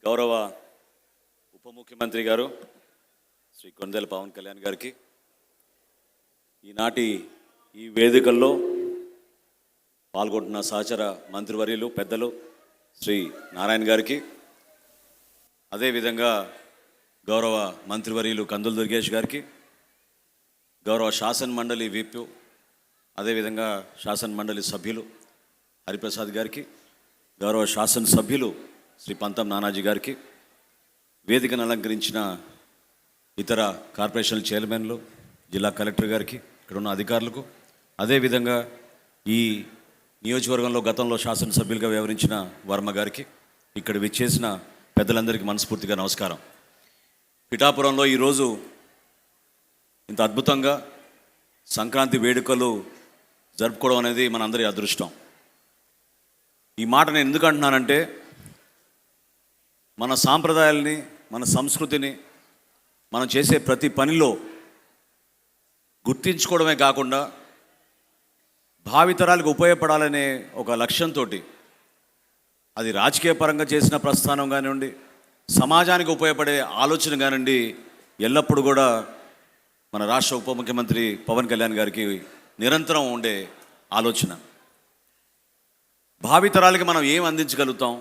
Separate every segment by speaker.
Speaker 1: గౌరవ ఉప ముఖ్యమంత్రి గారు శ్రీ కొణిదెల పవన్ కళ్యాణ్ గారికి, ఈనాటి ఈ వేదికల్లో పాల్గొంటున్న సహచర మంత్రివర్యులు పెద్దలు శ్రీ నారాయణ గారికి, అదేవిధంగా గౌరవ మంత్రివర్యులు కందుల దుర్గేష్ గారికి, గౌరవ శాసన మండలి విప్, అదేవిధంగా శాసన మండలి సభ్యులు హరిప్రసాద్ గారికి, గౌరవ శాసనసభ్యులు శ్రీ పంతం నానాజీ గారికి, వేదికను అలంకరించిన ఇతర కార్పొరేషన్ చైర్మన్లు, జిల్లా కలెక్టర్ గారికి, ఇక్కడ ఉన్న అధికారులకు, అదేవిధంగా ఈ నియోజకవర్గంలో గతంలో శాసనసభ్యులుగా వ్యవహరించిన వర్మ గారికి, ఇక్కడ విచ్చేసిన పెద్దలందరికీ మనస్ఫూర్తిగా నమస్కారం. పిఠాపురంలో ఈరోజు ఇంత అద్భుతంగా సంక్రాంతి వేడుకలు జరుపుకోవడం అనేది మనందరి అదృష్టం. ఈ మాట నేను ఎందుకు అంటున్నానంటే, మన సాంప్రదాయాల్ని, మన సంస్కృతిని మనం చేసే ప్రతి పనిలో గుర్తించుకోవడమే కాకుండా భావితరాలకు ఉపయోగపడాలనే ఒక లక్ష్యంతో, అది రాజకీయ పరంగా చేసిన ప్రస్థానం కానివ్వండి, సమాజానికి ఉపయోగపడే ఆలోచన కానివ్వండి, ఎల్లప్పుడూ కూడా మన రాష్ట్ర ఉప ముఖ్యమంత్రి పవన్ కళ్యాణ్ గారికి నిరంతరం ఉండే ఆలోచన. భావితరాలకి మనం ఏం అందించగలుగుతాం,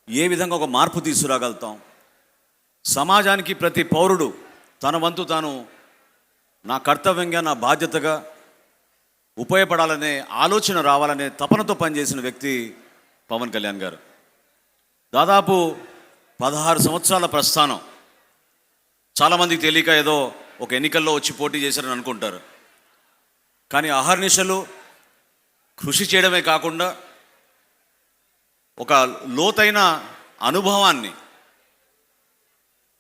Speaker 1: ఏ విధంగా ఒక మార్పు తీసుకురాగలుగుతాం, సమాజానికి ప్రతి పౌరుడు తన వంతు తాను నా కర్తవ్యంగా, నా బాధ్యతగా ఉపయోగపడాలనే ఆలోచన రావాలనే తపనతో పనిచేసిన వ్యక్తి పవన్ కళ్యాణ్ గారు. దాదాపు 16 సంవత్సరాల ప్రస్థానం. చాలామందికి తెలియక ఏదో ఒక ఎన్నికల్లో వచ్చి పోటీ చేశారని అనుకుంటారు. కానీ అహర్నిశలు కృషి చేయడమే కాకుండా ఒక లోతైన అనుభవాన్ని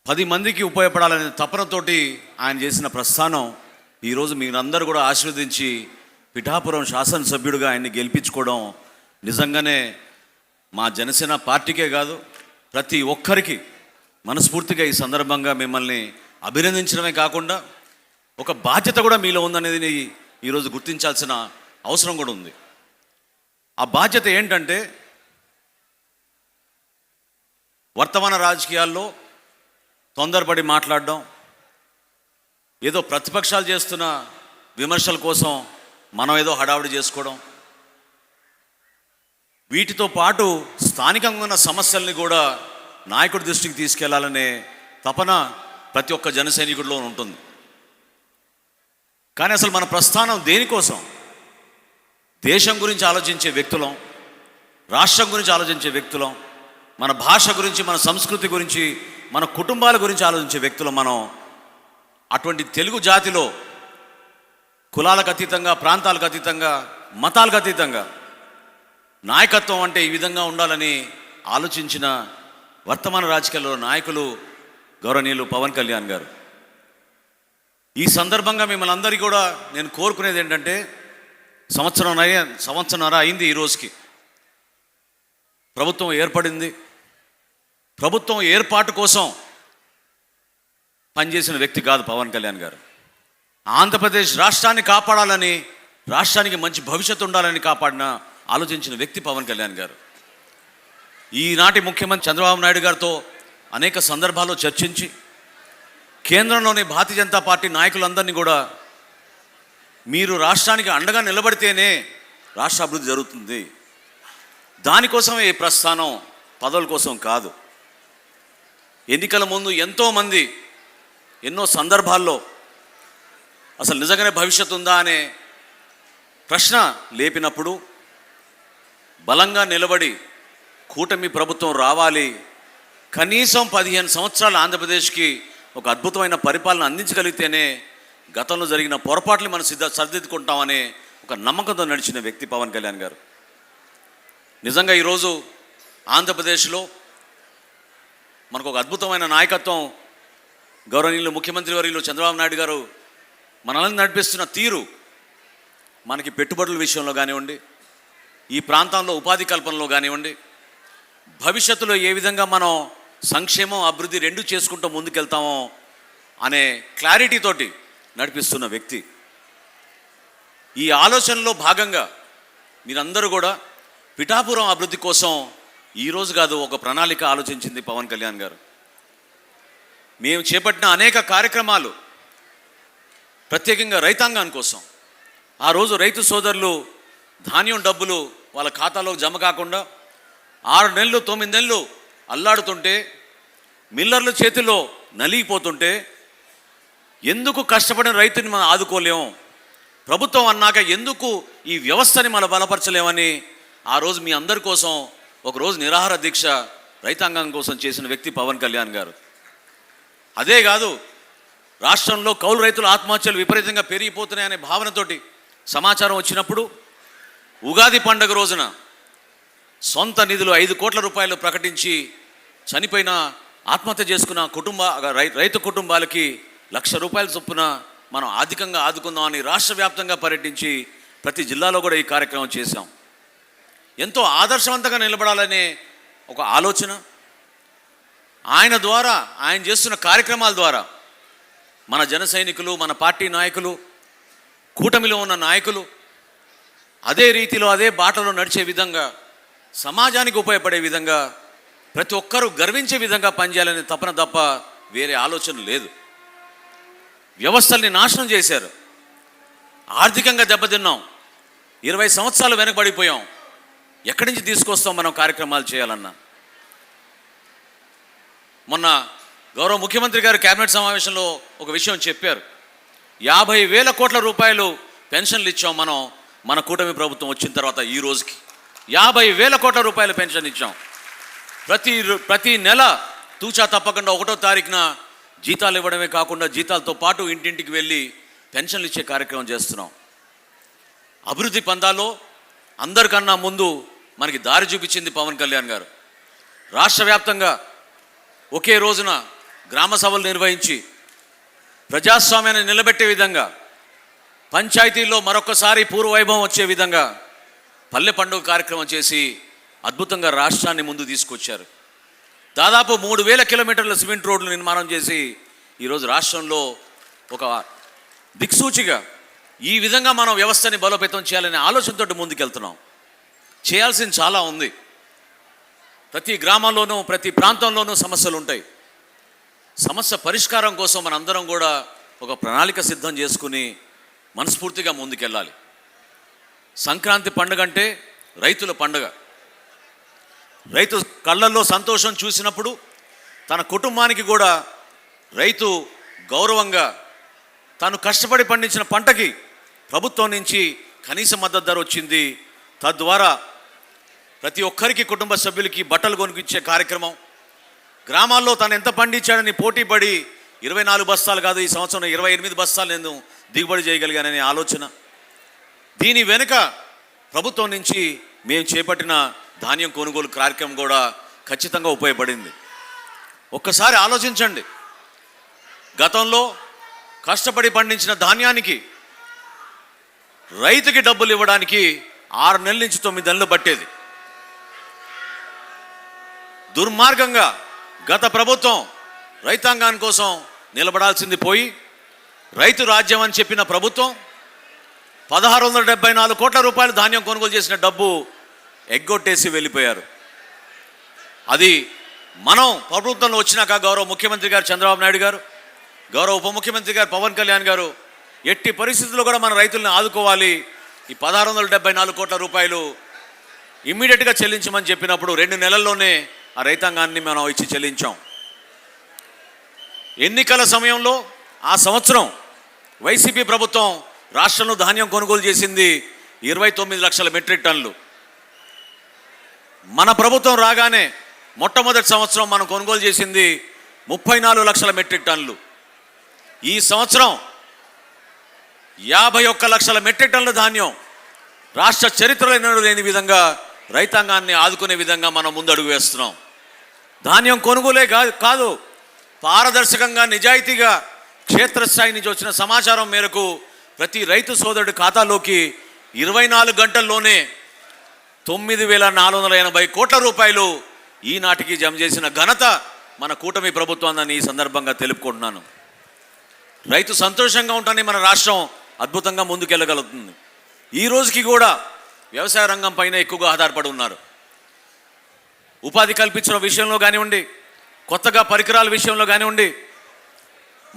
Speaker 1: 10 మందికి ఉపయోగపడాలనే తపనతోటి ఆయన చేసిన ప్రస్థానం ఈరోజు మీరందరూ కూడా ఆశీర్వదించి పిఠాపురం శాసనసభ్యుడిగా ఆయన్ని గెలిపించుకోవడం నిజంగానే మా జనసేన పార్టీకే కాదు, ప్రతి ఒక్కరికి మనస్ఫూర్తిగా ఈ సందర్భంగా మిమ్మల్ని అభినందించడమే కాకుండా ఒక బాధ్యత కూడా మీలో ఉందనేది ఈరోజు గుర్తించాల్సిన అవసరం కూడా ఉంది. ఆ బాధ్యత ఏంటంటే, వర్తమాన రాజకీయాల్లో తొందరపడి మాట్లాడడం, ఏదో ప్రతిపక్షాలు చేస్తున్న విమర్శల కోసం మనం ఏదో హడావుడి చేసుకోవడం, వీటితో పాటు స్థానికంగా ఉన్న సమస్యల్ని కూడా నాయకుడి దృష్టికి తీసుకెళ్లాలనే తపన ప్రతి ఒక్క జన సైనికుడిలో ఉంటుంది. కానీ అసలు మన ప్రస్థానం దేనికోసం? దేశం గురించి ఆలోచించే వ్యక్తులం, రాష్ట్రం గురించి ఆలోచించే వ్యక్తులం, మన భాష గురించి, మన సంస్కృతి గురించి, మన కుటుంబాల గురించి ఆలోచించే వ్యక్తులం మనం. అటువంటి తెలుగు జాతిలో కులాలకు అతీతంగా, ప్రాంతాలకు అతీతంగా, మతాలకు అతీతంగా నాయకత్వం అంటే ఈ విధంగా ఉండాలని ఆలోచించిన వర్తమాన రాజకీయాల్లో నాయకులు గౌరవనీయులు పవన్ కళ్యాణ్ గారు. ఈ సందర్భంగా మిమ్మల్ని అందరికీ కూడా నేను కోరుకునేది ఏంటంటే, సంవత్సరంన్నర అయింది ఈ రోజుకి. ప్రభుత్వం ఏర్పడింది. ప్రభుత్వం ఏర్పాటు కోసం పనిచేసిన వ్యక్తి కాదు పవన్ కళ్యాణ్ గారు. ఆంధ్రప్రదేశ్ రాష్ట్రాన్ని కాపాడాలని, రాష్ట్రానికి మంచి భవిష్యత్తు ఉండాలని ఆలోచించిన వ్యక్తి పవన్ కళ్యాణ్ గారు. ఈనాటి ముఖ్యమంత్రి చంద్రబాబు నాయుడు గారితో అనేక సందర్భాల్లో చర్చించి, కేంద్రంలోని భారతీయ జనతా పార్టీ నాయకులందరినీ కూడా, మీరు రాష్ట్రానికి అండగా నిలబడితేనే రాష్ట్ర అభివృద్ధి జరుగుతుంది, దానికోసమే ఈ ప్రస్థానం, పదవుల కోసం కాదు. ఎన్నికల ముందు ఎంతోమంది ఎన్నో సందర్భాల్లో అసలు నిజంగానే భవిష్యత్తు ఉందా అనే ప్రశ్న లేపినప్పుడు బలంగా నిలబడి కూటమి ప్రభుత్వం రావాలి, కనీసం 15 సంవత్సరాలు ఆంధ్రప్రదేశ్కి ఒక అద్భుతమైన పరిపాలన అందించగలిగితేనే గతంలో జరిగిన పొరపాట్లు మనం సరిదిద్దుకుంటామనే ఒక నమ్మకంతో నడిచిన వ్యక్తి పవన్ కళ్యాణ్ గారు. నిజంగా ఈరోజు ఆంధ్రప్రదేశ్లో మనకు ఒక అద్భుతమైన నాయకత్వం గౌరవనీయులు ముఖ్యమంత్రి వర్యులు చంద్రబాబు నాయుడు గారు మనల్ని నడిపిస్తున్న తీరు, మనకి పెట్టుబడుల విషయంలో కానివ్వండి, ఈ ప్రాంతంలో ఉపాధి కల్పనలో కానివ్వండి, భవిష్యత్తులో ఏ విధంగా మనం సంక్షేమం, అభివృద్ధి రెండు చేసుకుంటూ ముందుకెళ్తామో అనే క్లారిటీతోటి నడిపిస్తున్న వ్యక్తి. ఈ ఆలోచనలో భాగంగా మీరందరూ కూడా పిఠాపురం అభివృద్ధి కోసం ఈరోజు కాదు, ఒక ప్రణాళిక ఆలోచించింది పవన్ కళ్యాణ్ గారు. మేము చేపట్టిన అనేక కార్యక్రమాలు ప్రత్యేకంగా రైతాంగాని కోసం. ఆ రోజు రైతు సోదరులు ధాన్యం డబ్బులు వాళ్ళ ఖాతాలో జమ కాకుండా 6 నెలలు 9 నెలలు అల్లాడుతుంటే, మిల్లర్ల చేతిలో నలిగిపోతుంటే, ఎందుకు కష్టపడిన రైతుని మనం ఆదుకోలేము, ప్రభుత్వం అన్నాక ఎందుకు ఈ వ్యవస్థని మనం బలపరచలేమని ఆ రోజు మీ అందరి కోసం ఒకరోజు నిరాహార దీక్ష రైతాంగం కోసం చేసిన వ్యక్తి పవన్ కళ్యాణ్ గారు. అదే కాదు, రాష్ట్రంలో కౌలు రైతుల ఆత్మహత్యలు విపరీతంగా పెరిగిపోతున్నాయనే భావనతోటి సమాచారం వచ్చినప్పుడు ఉగాది పండుగ రోజున సొంత నిధులు 5 కోట్ల రూపాయలు ప్రకటించి చనిపోయిన ఆత్మహత్య చేసుకున్న రైతు కుటుంబాలకి 1,00,000 రూపాయల చొప్పున మనం ఆర్థికంగా ఆదుకుందామని రాష్ట్ర వ్యాప్తంగా పర్యటించి ప్రతి జిల్లాలో కూడా ఈ కార్యక్రమం చేశాం. ఎంతో ఆదర్శవంతంగా నిలబడాలనే ఒక ఆలోచన, ఆయన ద్వారా, ఆయన చేస్తున్న కార్యక్రమాల ద్వారా మన జన సైనికులు, మన పార్టీ నాయకులు, కూటమిలో ఉన్న నాయకులు అదే రీతిలో అదే బాటలో నడిచే విధంగా, సమాజానికి ఉపయోగపడే విధంగా, ప్రతి ఒక్కరూ గర్వించే విధంగా పనిచేయాలనే తపన తప్ప వేరే ఆలోచన లేదు. వ్యవస్థల్ని నాశనం చేశారు, ఆర్థికంగా దెబ్బతిన్నాం, 20 సంవత్సరాలు వెనకబడిపోయాం. ఎక్కడి నుంచి తీసుకొస్తాం మనం కార్యక్రమాలు చేయాలన్నా? మొన్న గౌరవ ముఖ్యమంత్రి గారు కేబినెట్ సమావేశంలో ఒక విషయం చెప్పారు. 50,000 కోట్ల రూపాయలు పెన్షన్లు ఇచ్చాం మనం, మన కూటమి ప్రభుత్వం వచ్చిన తర్వాత. ఈ రోజుకి 50,000 కోట్ల రూపాయలు పెన్షన్ ఇచ్చాం. ప్రతి నెల తూచా తప్పకుండా 1వ తారీఖున జీతాలు ఇవ్వడమే కాకుండా జీతాలతో పాటు ఇంటింటికి వెళ్ళి పెన్షన్లు ఇచ్చే కార్యక్రమం చేస్తున్నాం. అభివృద్ధి పందాలో అందరికన్నా ముందు మనకి దారి చూపించింది పవన్ కళ్యాణ్ గారు. రాష్ట్ర వ్యాప్తంగా ఒకే రోజున గ్రామ సభలు నిర్వహించి ప్రజాస్వామ్యాన్ని నిలబెట్టే విధంగా, పంచాయతీల్లో మరొకసారి పూర్వవైభవం వచ్చే విధంగా పల్లె పండుగ కార్యక్రమం చేసి అద్భుతంగా రాష్ట్రాన్ని ముందు తీసుకొచ్చారు. దాదాపు 3,000 కిలోమీటర్ల సిమెంట్ రోడ్లు నిర్మాణం చేసి ఈరోజు రాష్ట్రంలో ఒక దిక్సూచిగా ఈ విధంగా మనం వ్యవస్థని బలోపేతం చేయాలనే ఆలోచనతో ముందుకెళ్తున్నాం. చేయాల్సింది చాలా ఉంది. ప్రతి గ్రామంలోనూ ప్రతి ప్రాంతంలోనూ సమస్యలు ఉంటాయి. సమస్య పరిష్కారం కోసం మనందరం కూడా ఒక ప్రణాళిక సిద్ధం చేసుకుని మనస్ఫూర్తిగా ముందుకెళ్ళాలి. సంక్రాంతి పండుగ అంటే రైతుల పండుగ. రైతు కళ్ళల్లో సంతోషం చూసినప్పుడు తన కుటుంబానికి కూడా రైతు గౌరవంగా తాను కష్టపడి పండించిన పంటకి ప్రభుత్వం నుంచి కనీస మద్దతు ధర వచ్చింది. తద్వారా ప్రతి ఒక్కరికి, కుటుంబ సభ్యులకి బట్టలు కొనుక్కిచ్చే కార్యక్రమం, గ్రామాల్లో తను ఎంత పండించాడని పోటీపడి 24 బస్తాలు కాదు, ఈ సంవత్సరం 28 బస్తాలు నేను దిగుబడి చేయగలిగాననే ఆలోచన. దీని వెనుక ప్రభుత్వం నుంచి మేము చేపట్టిన ధాన్యం కొనుగోలు కార్యక్రమం కూడా ఖచ్చితంగా ఉపయోగపడింది. ఒక్కసారి ఆలోచించండి, గతంలో కష్టపడి పండించిన ధాన్యానికి రైతుకి డబ్బులు ఇవ్వడానికి 6 నెలల నుంచి 9 నెలలు పట్టేది. దుర్మార్గంగా గత ప్రభుత్వం రైతాంగాని కోసం నిలబడాల్సింది పోయి, రైతు రాజ్యం అని చెప్పిన ప్రభుత్వం 1,674 కోట్ల రూపాయలు ధాన్యం కొనుగోలు చేసిన డబ్బు ఎగ్గొట్టేసి వెళ్ళిపోయారు. అది మనం ప్రభుత్వంలో వచ్చినాక గౌరవ ముఖ్యమంత్రి గారు చంద్రబాబు నాయుడు గారు, గౌరవ ఉప ముఖ్యమంత్రి గారు పవన్ కళ్యాణ్ గారు ఎట్టి పరిస్థితుల్లో కూడా మన రైతుల్ని ఆదుకోవాలి, ఈ 1,674 కోట్ల రూపాయలు ఇమ్మీడియట్గా చెల్లించమని చెప్పినప్పుడు 2 నెలల్లోనే ఆ రైతాంగాన్ని మనం ఇచ్చి చెల్లించాం. ఎన్నికల సమయంలో ఆ సంవత్సరం వైసీపీ ప్రభుత్వం రాష్ట్రంలో ధాన్యం కొనుగోలు చేసింది 29 లక్షల మెట్రిక్ టన్నులు. మన ప్రభుత్వం రాగానే మొట్టమొదటి సంవత్సరం మనం కొనుగోలు చేసింది 34 లక్షల మెట్రిక్ టన్నులు. ఈ సంవత్సరం 51 లక్షల మెట్రిక్ టన్నుల ధాన్యం రాష్ట్ర చరిత్రలో లేని విధంగా రైతాంగాన్ని ఆదుకునే విధంగా మనం ముందడుగు వేస్తున్నాం. ధాన్యం కొనుగోలే కాదు, పారదర్శకంగా నిజాయితీగా క్షేత్రస్థాయి నుంచి వచ్చిన సమాచారం మేరకు ప్రతి రైతు సోదరుడి ఖాతాలోకి 24 గంటల్లోనే 9,480 కోట్ల రూపాయలు ఈనాటికి జమ చేసిన ఘనత మన కూటమి ప్రభుత్వాన్ని ఈ సందర్భంగా తెలుపుకుంటున్నాను. రైతు సంతోషంగా ఉంటేనే మన రాష్ట్రం అద్భుతంగా ముందుకెళ్ళగలుగుతుంది. ఈ రోజుకి కూడా వ్యవసాయ రంగం పైన ఎక్కువగా ఆధారపడి ఉన్నారు. ఉపాధి కల్పించడం విషయంలో కానివ్వండి, కొత్తగా పరికరాల విషయంలో కానివ్వండి,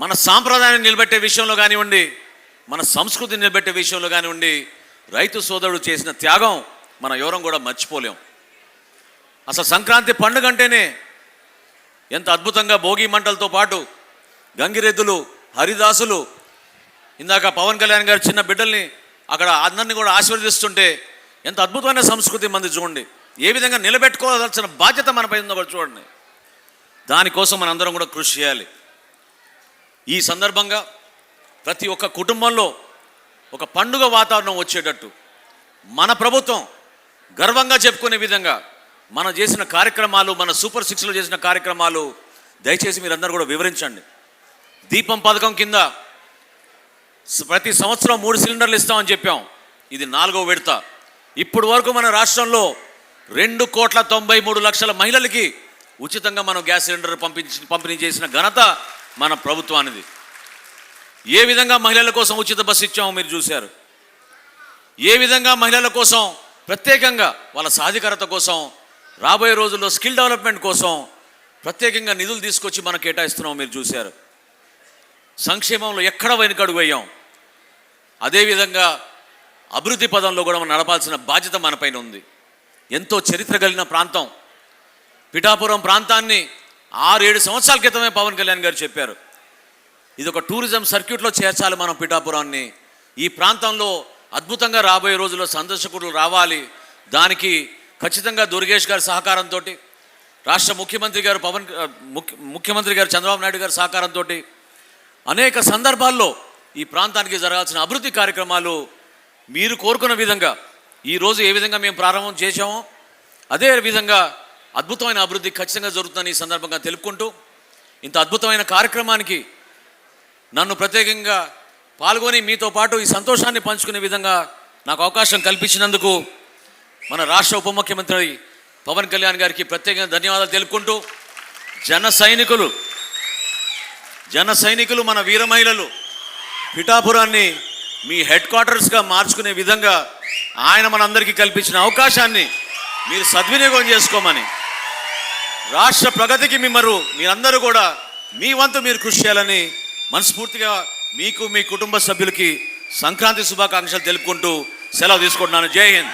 Speaker 1: మన సాంప్రదాయాన్ని నిలబెట్టే విషయంలో కానివ్వండి, మన సంస్కృతిని నిలబెట్టే విషయంలో కానివ్వండి, రైతు సోదరుడు చేసిన త్యాగం మనం ఎవరం కూడా మర్చిపోలేం. అసలు సంక్రాంతి పండుగ అంటేనే ఎంత అద్భుతంగా భోగి మంటలతో పాటు గంగిరెద్దులు, హరిదాసులు, ఇందాక పవన్ కళ్యాణ్ గారు చిన్న బిడ్డల్ని అక్కడ అందరినీ కూడా ఆశీర్వదిస్తుంటే ఎంత అద్భుతమైన సంస్కృతి మంది చూడండి. ఏ విధంగా నిలబెట్టుకోవాల్సిన బాధ్యత మనపై ఉందో కూడా చూడండి. దానికోసం మనందరం కూడా కృషి చేయాలి. ఈ సందర్భంగా ప్రతి ఒక్క కుటుంబంలో ఒక పండుగ వాతావరణం వచ్చేటట్టు మన ప్రభుత్వం గర్వంగా చెప్పుకునే విధంగా మనం చేసిన కార్యక్రమాలు, మన సూపర్ 6లో చేసిన కార్యక్రమాలు దయచేసి మీరందరూ కూడా వివరించండి. దీపం పథకం కింద ప్రతి సంవత్సరం 3 సిలిండర్లు ఇస్తామని చెప్పాం. ఇది 4వ విడత. ఇప్పుడు వరకు మన రాష్ట్రంలో 2,93,00,000 మహిళలకి ఉచితంగా మనం గ్యాస్ సిలిండర్ పంపిణీ చేసిన ఘనత మన ప్రభుత్వానిది. ఏ విధంగా మహిళల కోసం ఉచిత బస్సు ఇచ్చామో మీరు చూశారు. ఏ విధంగా మహిళల కోసం ప్రత్యేకంగా వాళ్ళ సాధికారత కోసం, రాబోయే రోజుల్లో స్కిల్ డెవలప్మెంట్ కోసం ప్రత్యేకంగా నిధులు తీసుకొచ్చి మనం కేటాయిస్తున్నాం మీరు చూశారు. సంక్షేమంలో ఎక్కడ వెనుకడుగు వేయాం. అదేవిధంగా అభివృద్ధి పదంలో కూడా మనం నడపాల్సిన బాధ్యత మనపైన ఉంది. ఎంతో చరిత్ర కలిగిన ప్రాంతం పిఠాపురం ప్రాంతాన్ని 6-7 సంవత్సరాల క్రితమే పవన్ కళ్యాణ్ గారు చెప్పారు. ఇది ఒక టూరిజం సర్క్యూట్లో చేర్చాలి మనం పిఠాపురాన్ని. ఈ ప్రాంతంలో అద్భుతంగా రాబోయే రోజుల్లో సందర్శకులు రావాలి. దానికి ఖచ్చితంగా దుర్గేష్ గారి సహకారంతో, రాష్ట్ర ముఖ్యమంత్రి గారు ముఖ్యమంత్రి గారు చంద్రబాబు నాయుడు గారి సహకారంతో అనేక సందర్భాల్లో ఈ ప్రాంతానికి జరగాల్సిన అభివృద్ధి కార్యక్రమాలు మీరు కోరుకున్న విధంగా ఈరోజు ఏ విధంగా మేము ప్రారంభం చేశామో అదే విధంగా అద్భుతమైన అభివృద్ధి ఖచ్చితంగా జరుగుతుందని ఈ సందర్భంగా తెలుపుకుంటూ, ఇంత అద్భుతమైన కార్యక్రమానికి నన్ను ప్రత్యేకంగా పాల్గొని మీతో పాటు ఈ సంతోషాన్ని పంచుకునే విధంగా నాకు అవకాశం కల్పించినందుకు మన రాష్ట్ర ఉప ముఖ్యమంత్రి పవన్ కళ్యాణ్ గారికి ప్రత్యేకంగా ధన్యవాదాలు తెలుపుకుంటూ, జన సైనికులు మన వీర మహిళలు పిఠాపురాన్ని మీ హెడ్ క్వార్టర్స్గా మార్చుకునే విధంగా ఆయన మనందరికీ కల్పించిన అవకాశాన్ని మీరు సద్వినియోగం చేసుకోమని, రాష్ట్ర ప్రగతికి మీరందరూ కూడా మీ వంతు మీరు కృషి చేయాలని మనస్ఫూర్తిగా మీకు, మీ కుటుంబ సభ్యులకి సంక్రాంతి శుభాకాంక్షలు తెలుపుకుంటూ సెలవు తీసుకుంటున్నాను. జై హింద్.